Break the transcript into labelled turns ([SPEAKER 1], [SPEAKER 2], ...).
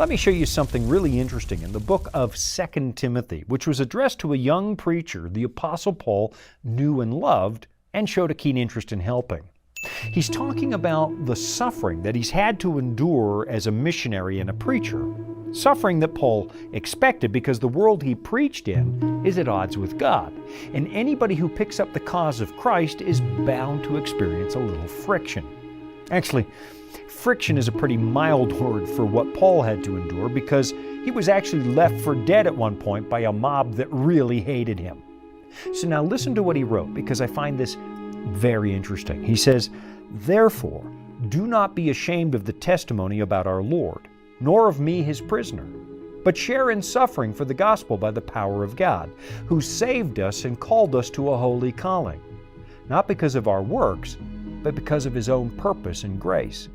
[SPEAKER 1] Let me show you something really interesting in the book of 2 Timothy, which was addressed to a young preacher the Apostle Paul knew and loved and showed a keen interest in helping. He's talking about the suffering that he's had to endure as a missionary and a preacher. Suffering that Paul expected because the world he preached in is at odds with God. And anybody who picks up the cause of Christ is bound to experience a little friction. Actually, friction is a pretty mild word for what Paul had to endure because he was actually left for dead at one point by a mob that really hated him. So now listen to what he wrote because I find this very interesting. He says, "Therefore, do not be ashamed of the testimony about our Lord, nor of me his prisoner, but share in suffering for the gospel by the power of God, who saved us and called us to a holy calling, not because of our works, but because of his own purpose and grace,